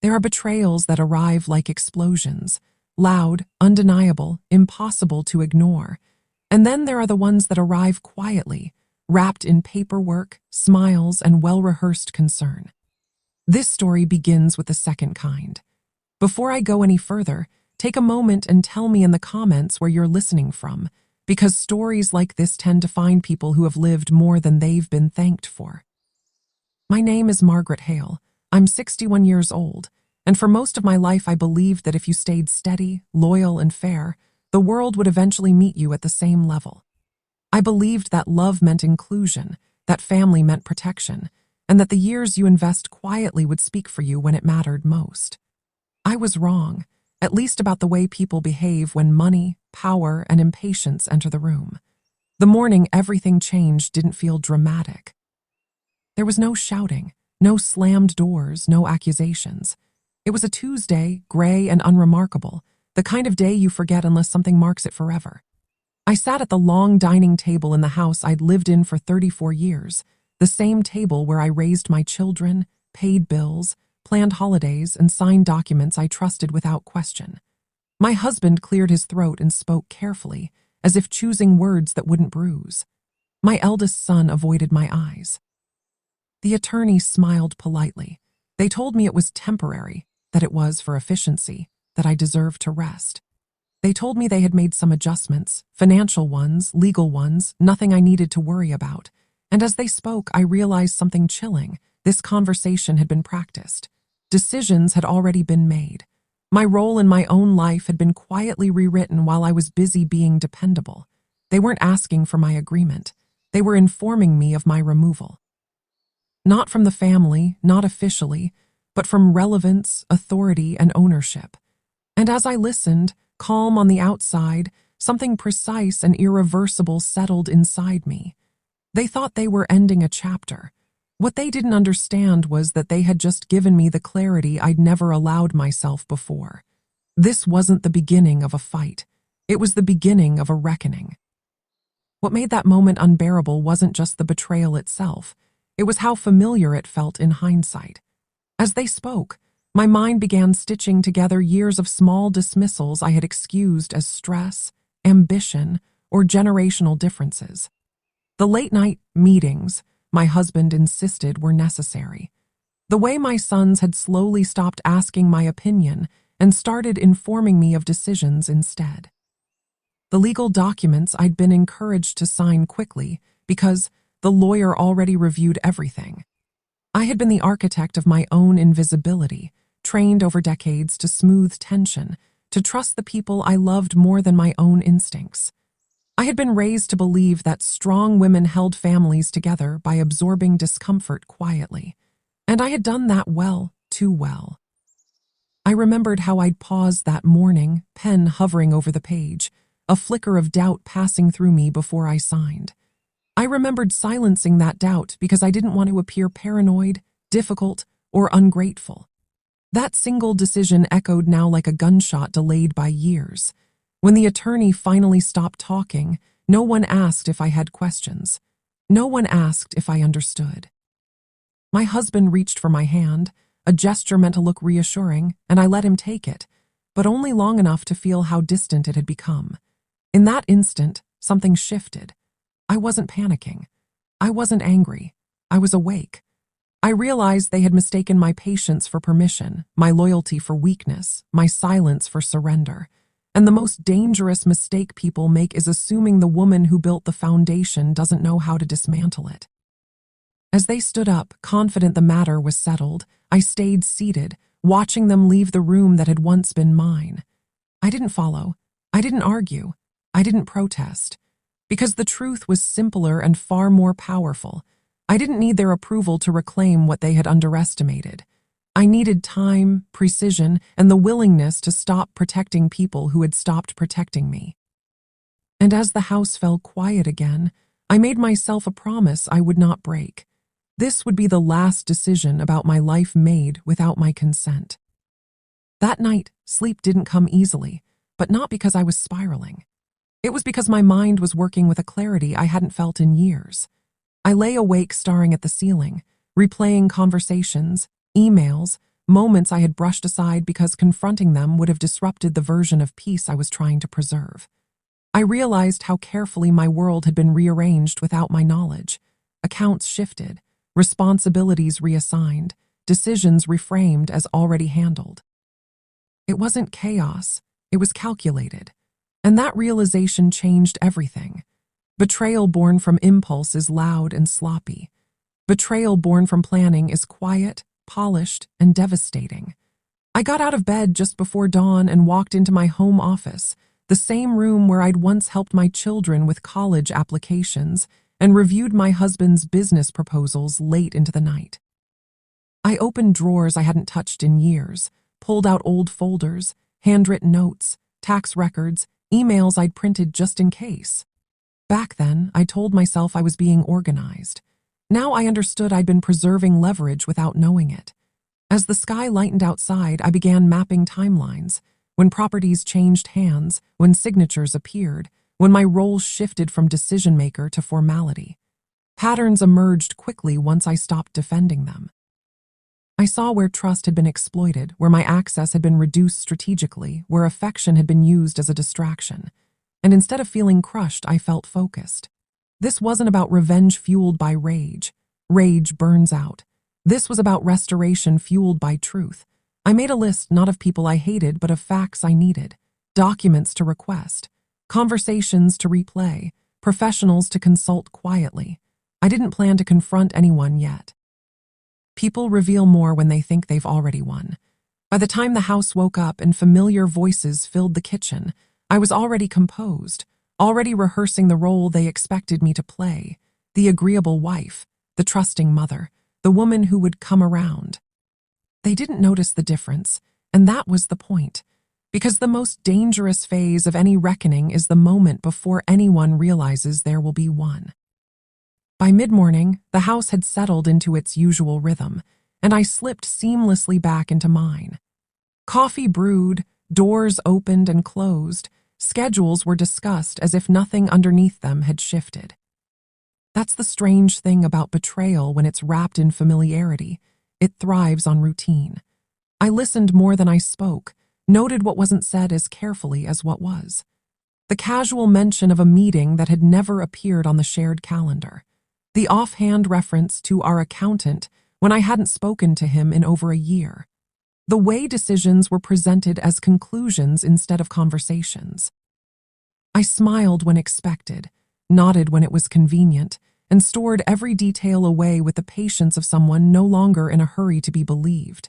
There are betrayals that arrive like explosions, loud, undeniable, impossible to ignore. And then there are the ones that arrive quietly, wrapped in paperwork, smiles, and well-rehearsed concern. This story begins with the second kind. Before I go any further, take a moment and tell me in the comments where you're listening from, because stories like this tend to find people who have lived more than they've been thanked for. My name is Margaret Hale. I'm 61 years old, and for most of my life I believed that if you stayed steady, loyal, and fair, the world would eventually meet you at the same level. I believed that love meant inclusion, that family meant protection, and that the years you invest quietly would speak for you when it mattered most. I was wrong, at least about the way people behave when money, power, and impatience enter the room. The morning everything changed didn't feel dramatic. There was no shouting, no slammed doors, no accusations. It was a Tuesday, gray and unremarkable, the kind of day you forget unless something marks it forever. I sat at the long dining table in the house I'd lived in for 34 years, the same table where I raised my children, paid bills, planned holidays, and signed documents I trusted without question. My husband cleared his throat and spoke carefully, as if choosing words that wouldn't bruise. My eldest son avoided my eyes. The attorney smiled politely. They told me it was temporary, that it was for efficiency, that I deserved to rest. They told me they had made some adjustments, financial ones, legal ones, nothing I needed to worry about. And as they spoke, I realized something chilling. This conversation had been practiced. Decisions had already been made. My role in my own life had been quietly rewritten while I was busy being dependable. They weren't asking for my agreement. They were informing me of my removal. Not from the family, not officially, but from relevance, authority, and ownership. And as I listened, calm on the outside, something precise and irreversible settled inside me. They thought they were ending a chapter. What they didn't understand was that they had just given me the clarity I'd never allowed myself before. This wasn't the beginning of a fight. It was the beginning of a reckoning. What made that moment unbearable wasn't just the betrayal itself. It was how familiar it felt in hindsight. As they spoke, my mind began stitching together years of small dismissals I had excused as stress, ambition, or generational differences. The late-night meetings my husband insisted were necessary. The way my sons had slowly stopped asking my opinion and started informing me of decisions instead. The legal documents I'd been encouraged to sign quickly because the lawyer already reviewed everything. I had been the architect of my own invisibility, trained over decades to smooth tension, to trust the people I loved more than my own instincts. I had been raised to believe that strong women held families together by absorbing discomfort quietly, and I had done that well, too well. I remembered how I'd paused that morning, pen hovering over the page, a flicker of doubt passing through me before I signed. I remembered silencing that doubt because I didn't want to appear paranoid, difficult, or ungrateful. That single decision echoed now like a gunshot delayed by years. When the attorney finally stopped talking, no one asked if I had questions. No one asked if I understood. My husband reached for my hand, a gesture meant to look reassuring, and I let him take it, but only long enough to feel how distant it had become. In that instant, something shifted. I wasn't panicking. I wasn't angry. I was awake. I realized they had mistaken my patience for permission, my loyalty for weakness, my silence for surrender. And the most dangerous mistake people make is assuming the woman who built the foundation doesn't know how to dismantle it. As they stood up, confident the matter was settled, I stayed seated, watching them leave the room that had once been mine. I didn't follow. I didn't argue. I didn't protest. Because the truth was simpler and far more powerful. I didn't need their approval to reclaim what they had underestimated. I needed time, precision, and the willingness to stop protecting people who had stopped protecting me. And as the house fell quiet again, I made myself a promise I would not break. This would be the last decision about my life made without my consent. That night, sleep didn't come easily, but not because I was spiraling. It was because my mind was working with a clarity I hadn't felt in years. I lay awake staring at the ceiling, replaying conversations, emails, moments I had brushed aside because confronting them would have disrupted the version of peace I was trying to preserve. I realized how carefully my world had been rearranged without my knowledge. Accounts shifted, responsibilities reassigned, decisions reframed as already handled. It wasn't chaos, it was calculated. And that realization changed everything. Betrayal born from impulse is loud and sloppy. Betrayal born from planning is quiet, polished, and devastating. I got out of bed just before dawn and walked into my home office, the same room where I'd once helped my children with college applications and reviewed my husband's business proposals late into the night. I opened drawers I hadn't touched in years, pulled out old folders, handwritten notes, tax records, emails I'd printed just in case. Back then, I told myself I was being organized. Now I understood I'd been preserving leverage without knowing it. As the sky lightened outside, I began mapping timelines. When properties changed hands, when signatures appeared, when my roles shifted from decision-maker to formality. Patterns emerged quickly once I stopped defending them. I saw where trust had been exploited, where my access had been reduced strategically, where affection had been used as a distraction. And instead of feeling crushed, I felt focused. This wasn't about revenge fueled by rage. Rage burns out. This was about restoration fueled by truth. I made a list not of people I hated, but of facts I needed. Documents to request. Conversations to replay. Professionals to consult quietly. I didn't plan to confront anyone yet. People reveal more when they think they've already won. By the time the house woke up and familiar voices filled the kitchen, I was already composed, already rehearsing the role they expected me to play, the agreeable wife, the trusting mother, the woman who would come around. They didn't notice the difference, and that was the point, because the most dangerous phase of any reckoning is the moment before anyone realizes there will be one. By mid-morning, the house had settled into its usual rhythm, and I slipped seamlessly back into mine. Coffee brewed, doors opened and closed, schedules were discussed as if nothing underneath them had shifted. That's the strange thing about betrayal when it's wrapped in familiarity. It thrives on routine. I listened more than I spoke, noted what wasn't said as carefully as what was. The casual mention of a meeting that had never appeared on the shared calendar. The offhand reference to our accountant when I hadn't spoken to him in over a year. The way decisions were presented as conclusions instead of conversations. I smiled when expected, nodded when it was convenient, and stored every detail away with the patience of someone no longer in a hurry to be believed.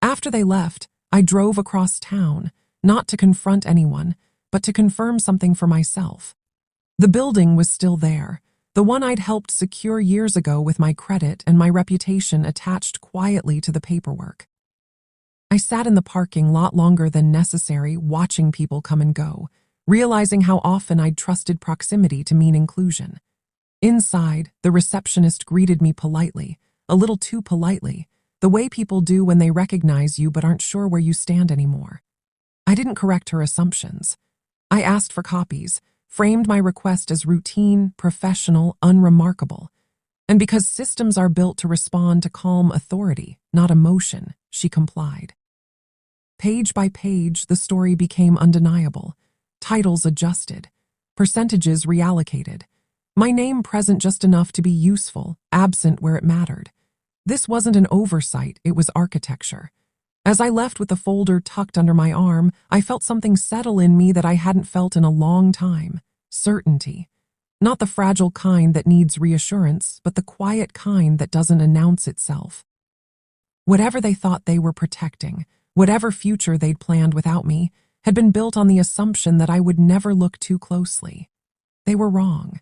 After they left, I drove across town, not to confront anyone, but to confirm something for myself. The building was still there, the one I'd helped secure years ago with my credit and my reputation attached quietly to the paperwork. I sat in the parking lot longer than necessary, watching people come and go, realizing how often I'd trusted proximity to mean inclusion. Inside, the receptionist greeted me politely, a little too politely, the way people do when they recognize you but aren't sure where you stand anymore. I didn't correct her assumptions. I asked for copies, framed my request as routine, professional, unremarkable. And because systems are built to respond to calm authority, not emotion, she complied. Page by page, the story became undeniable. Titles adjusted. Percentages reallocated. My name present just enough to be useful, absent where it mattered. This wasn't an oversight, it was architecture. As I left with the folder tucked under my arm, I felt something settle in me that I hadn't felt in a long time. Certainty. Not the fragile kind that needs reassurance, but the quiet kind that doesn't announce itself. Whatever they thought they were protecting, whatever future they'd planned without me, had been built on the assumption that I would never look too closely. They were wrong.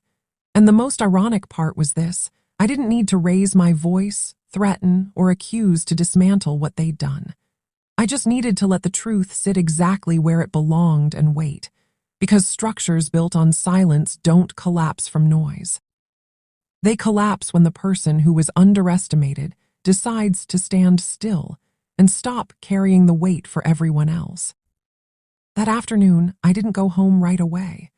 And the most ironic part was this: I didn't need to raise my voice, threaten, or accuse to dismantle what they'd done. I just needed to let the truth sit exactly where it belonged and wait, because structures built on silence don't collapse from noise. They collapse when the person who was underestimated decides to stand still and stop carrying the weight for everyone else. That afternoon, I didn't go home right away.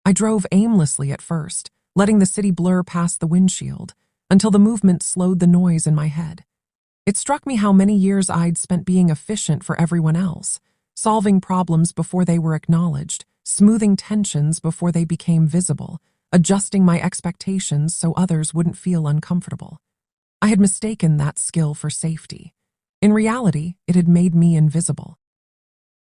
I drove aimlessly at first, letting the city blur past the windshield, until the movement slowed the noise in my head. It struck me how many years I'd spent being efficient for everyone else, solving problems before they were acknowledged, smoothing tensions before they became visible, adjusting my expectations so others wouldn't feel uncomfortable. I had mistaken that skill for safety. In reality, it had made me invisible.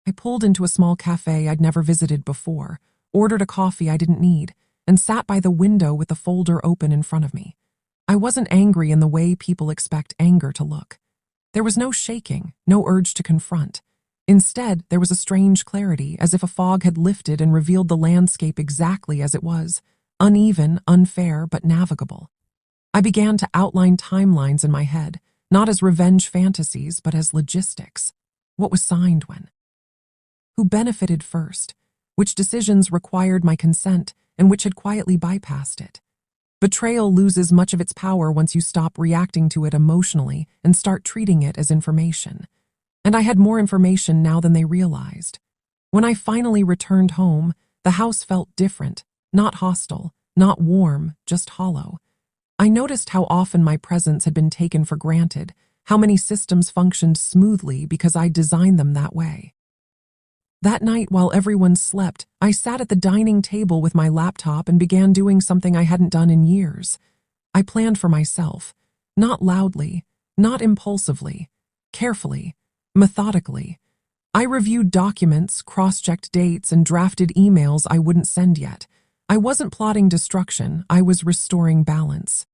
I pulled into a small cafe I'd never visited before, ordered a coffee I didn't need, and sat by the window with the folder open in front of me. I wasn't angry in the way people expect anger to look. There was no shaking, no urge to confront. Instead, there was a strange clarity, as if a fog had lifted and revealed the landscape exactly as it was, uneven, unfair, but navigable. I began to outline timelines in my head, not as revenge fantasies, but as logistics. What was signed when? Who benefited first? Which decisions required my consent and which had quietly bypassed it? Betrayal loses much of its power once you stop reacting to it emotionally and start treating it as information. And I had more information now than they realized. When I finally returned home, the house felt different, not hostile, not warm, just hollow. I noticed how often my presence had been taken for granted, how many systems functioned smoothly because I designed them that way. That night, while everyone slept, I sat at the dining table with my laptop and began doing something I hadn't done in years. I planned for myself, not loudly, not impulsively, carefully, methodically. I reviewed documents, cross-checked dates, and drafted emails I wouldn't send yet. I wasn't plotting destruction, I was restoring balance.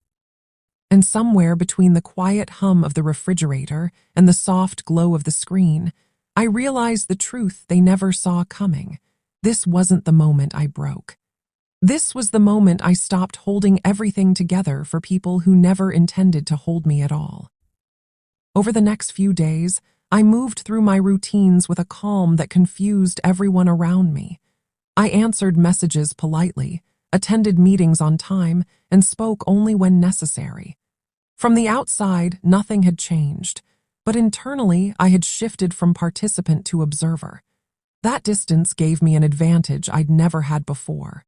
And somewhere between the quiet hum of the refrigerator and the soft glow of the screen, I realized the truth they never saw coming. This wasn't the moment I broke. This was the moment I stopped holding everything together for people who never intended to hold me at all. Over the next few days, I moved through my routines with a calm that confused everyone around me. I answered messages politely, attended meetings on time, and spoke only when necessary. From the outside, nothing had changed, but internally, I had shifted from participant to observer. That distance gave me an advantage I'd never had before.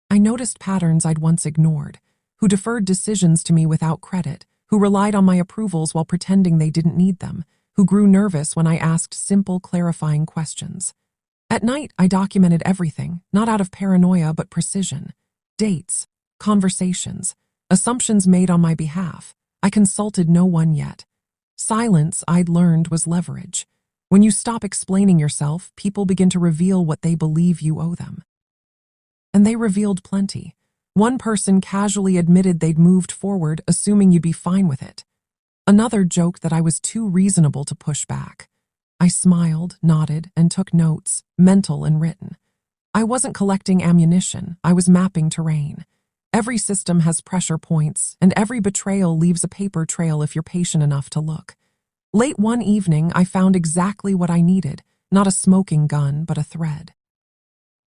I noticed patterns I'd once ignored, who deferred decisions to me without credit, who relied on my approvals while pretending they didn't need them, who grew nervous when I asked simple, clarifying questions. At night, I documented everything, not out of paranoia but precision. Dates, conversations, assumptions made on my behalf. I consulted no one yet. Silence, I'd learned, was leverage. When you stop explaining yourself, people begin to reveal what they believe you owe them. And they revealed plenty. One person casually admitted they'd moved forward, assuming you'd be fine with it. Another joked that I was too reasonable to push back. I smiled, nodded, and took notes, mental and written. I wasn't collecting ammunition, I was mapping terrain. Every system has pressure points, and every betrayal leaves a paper trail if you're patient enough to look. Late one evening, I found exactly what I needed, not a smoking gun, but a thread.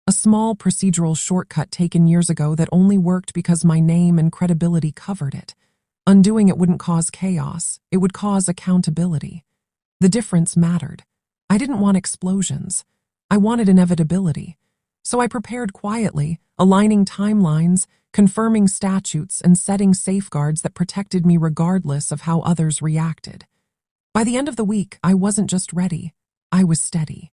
A small procedural shortcut taken years ago that only worked because my name and credibility covered it. Undoing it wouldn't cause chaos, it would cause accountability. The difference mattered. I didn't want explosions. I wanted inevitability. So I prepared quietly, aligning timelines, confirming statutes, and setting safeguards that protected me regardless of how others reacted. By the end of the week, I wasn't just ready, I was steady.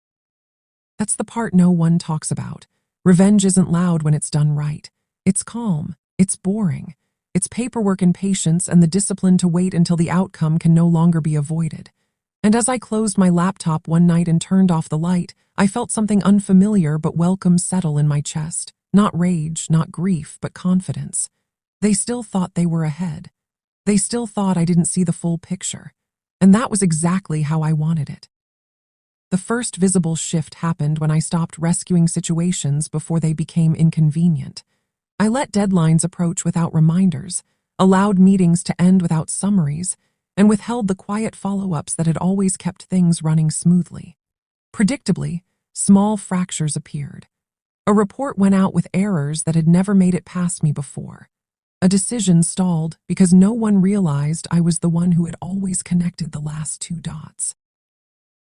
That's the part no one talks about. Revenge isn't loud when it's done right. It's calm, it's boring. It's paperwork and patience and the discipline to wait until the outcome can no longer be avoided. And as I closed my laptop one night and turned off the light, I felt something unfamiliar but welcome settle in my chest. Not rage, not grief, but confidence. They still thought they were ahead. They still thought I didn't see the full picture. And that was exactly how I wanted it. The first visible shift happened when I stopped rescuing situations before they became inconvenient. I let deadlines approach without reminders, allowed meetings to end without summaries, and withheld the quiet follow-ups that had always kept things running smoothly. Predictably, small fractures appeared. A report went out with errors that had never made it past me before. A decision stalled because no one realized I was the one who had always connected the last two dots.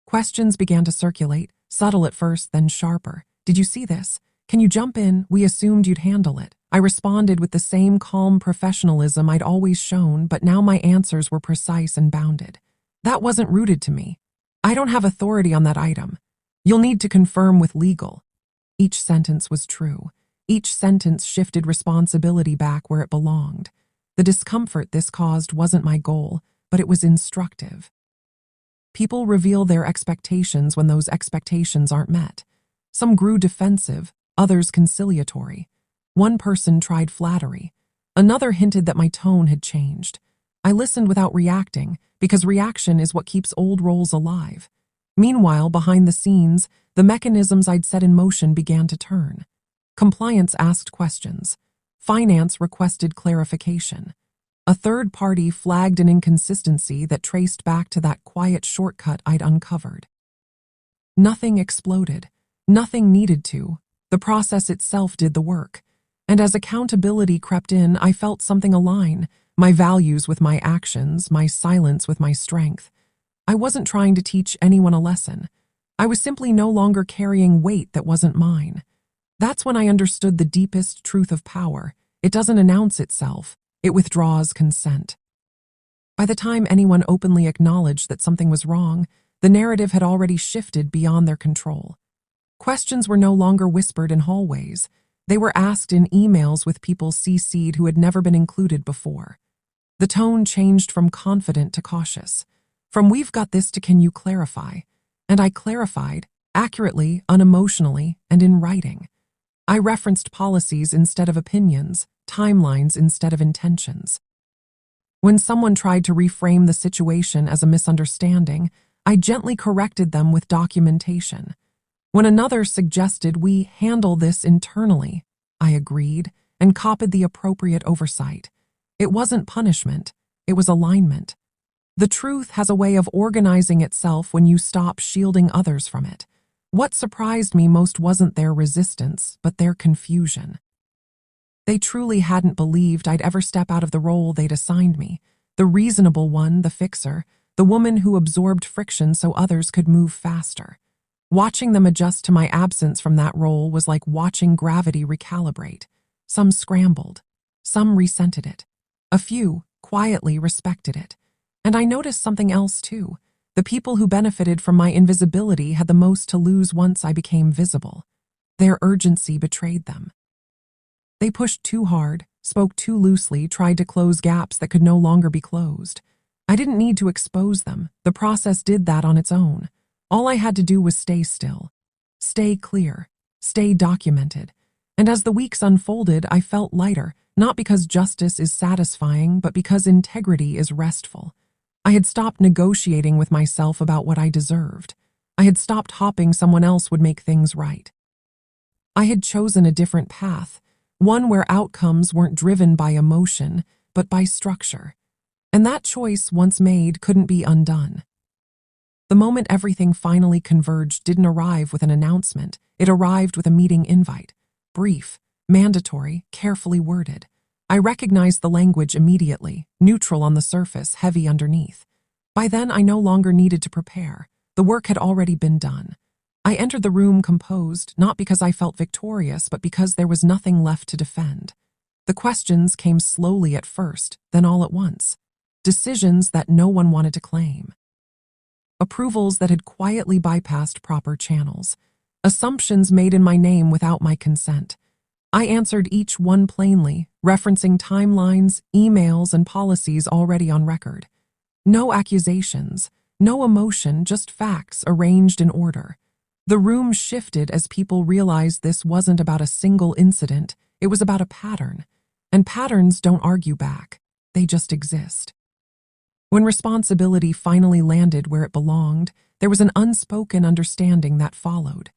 Questions began to circulate, subtle at first, then sharper. Did you see this? "Can you jump in? We assumed you'd handle it." I responded with the same calm professionalism I'd always shown, but now my answers were precise and bounded. "That wasn't rooted to me. I don't have authority on that item. You'll need to confirm with legal." Each sentence was true. Each sentence shifted responsibility back where it belonged. The discomfort this caused wasn't my goal, but it was instructive. People reveal their expectations when those expectations aren't met. Some grew defensive, others conciliatory. One person tried flattery. Another hinted that my tone had changed. I listened without reacting, because reaction is what keeps old roles alive. Meanwhile, behind the scenes, the mechanisms I'd set in motion began to turn. Compliance asked questions. Finance requested clarification. A third party flagged an inconsistency that traced back to that quiet shortcut I'd uncovered. Nothing exploded. Nothing needed to. The process itself did the work. And as accountability crept in, I felt something align, my values with my actions, my silence with my strength. I wasn't trying to teach anyone a lesson. I was simply no longer carrying weight that wasn't mine. That's when I understood the deepest truth of power. It doesn't announce itself. It withdraws consent. By the time anyone openly acknowledged that something was wrong, the narrative had already shifted beyond their control. Questions were no longer whispered in hallways. They were asked in emails with people CC'd who had never been included before. The tone changed from confident to cautious. From "we've got this" to "can you clarify?" And I clarified, accurately, unemotionally, and in writing. I referenced policies instead of opinions, timelines instead of intentions. When someone tried to reframe the situation as a misunderstanding, I gently corrected them with documentation. When another suggested we handle this internally, I agreed and copied the appropriate oversight. It wasn't punishment, it was alignment. The truth has a way of organizing itself when you stop shielding others from it. What surprised me most wasn't their resistance, but their confusion. They truly hadn't believed I'd ever step out of the role they'd assigned me, the reasonable one, the fixer, the woman who absorbed friction so others could move faster. Watching them adjust to my absence from that role was like watching gravity recalibrate. Some scrambled. Some resented it. A few quietly respected it. And I noticed something else too. The people who benefited from my invisibility had the most to lose once I became visible. Their urgency betrayed them. They pushed too hard, spoke too loosely, tried to close gaps that could no longer be closed. I didn't need to expose them. The process did that on its own. All I had to do was stay still, stay clear, stay documented. And as the weeks unfolded, I felt lighter, not because justice is satisfying, but because integrity is restful. I had stopped negotiating with myself about what I deserved. I had stopped hoping someone else would make things right. I had chosen a different path, one where outcomes weren't driven by emotion, but by structure. And that choice, once made, couldn't be undone. The moment everything finally converged didn't arrive with an announcement. It arrived with a meeting invite. Brief, mandatory, carefully worded. I recognized the language immediately, neutral on the surface, heavy underneath. By then, I no longer needed to prepare. The work had already been done. I entered the room composed, not because I felt victorious, but because there was nothing left to defend. The questions came slowly at first, then all at once. Decisions that no one wanted to claim. Approvals that had quietly bypassed proper channels. Assumptions made in my name without my consent. I answered each one plainly, referencing timelines, emails, and policies already on record. No accusations, no emotion, just facts arranged in order. The room shifted as people realized this wasn't about a single incident, it was about a pattern. And patterns don't argue back, they just exist. When responsibility finally landed where it belonged, there was an unspoken understanding that followed.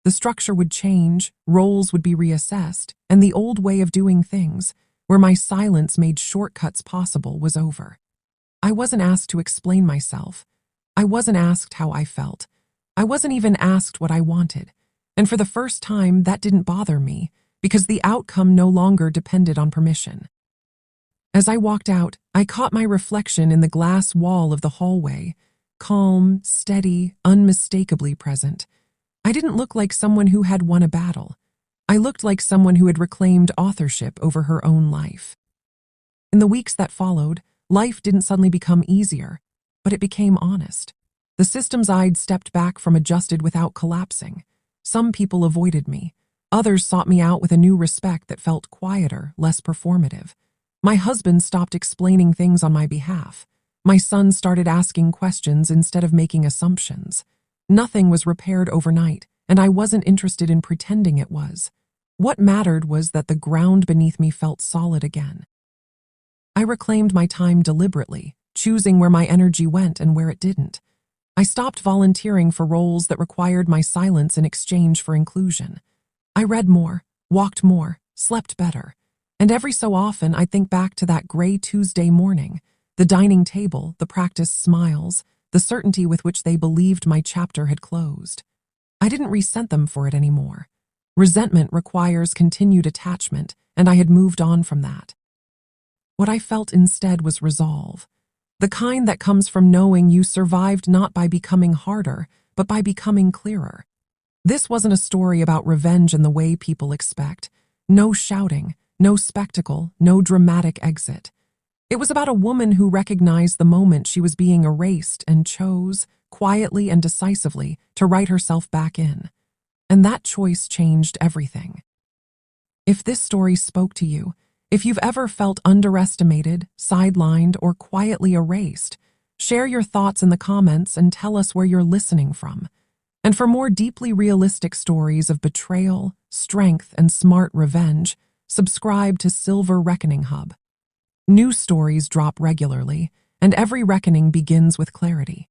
The structure would change, roles would be reassessed, and the old way of doing things, where my silence made shortcuts possible, was over. I wasn't asked to explain myself. I wasn't asked how I felt. I wasn't even asked what I wanted. And for the first time, that didn't bother me, because the outcome no longer depended on permission. As I walked out, I caught my reflection in the glass wall of the hallway, calm, steady, unmistakably present. I didn't look like someone who had won a battle. I looked like someone who had reclaimed authorship over her own life. In the weeks that followed, life didn't suddenly become easier, but it became honest. The systems I'd stepped back from adjusted without collapsing. Some people avoided me. Others sought me out with a new respect that felt quieter, less performative. My husband stopped explaining things on my behalf. My son started asking questions instead of making assumptions. Nothing was repaired overnight, and I wasn't interested in pretending it was. What mattered was that the ground beneath me felt solid again. I reclaimed my time deliberately, choosing where my energy went and where it didn't. I stopped volunteering for roles that required my silence in exchange for inclusion. I read more, walked more, slept better. And every so often I'd think back to that gray Tuesday morning, the dining table, the practiced smiles, the certainty with which they believed my chapter had closed. I didn't resent them for it anymore. Resentment requires continued attachment, and I had moved on from that. What I felt instead was resolve, the kind that comes from knowing you survived not by becoming harder, but by becoming clearer. This wasn't a story about revenge in the way people expect. No shouting, no spectacle, no dramatic exit. It was about a woman who recognized the moment she was being erased and chose, quietly and decisively, to write herself back in. And that choice changed everything. If this story spoke to you, if you've ever felt underestimated, sidelined, or quietly erased, share your thoughts in the comments and tell us where you're listening from. And for more deeply realistic stories of betrayal, strength, and smart revenge, subscribe to Silver Reckoning Hub. New stories drop regularly, and every reckoning begins with clarity.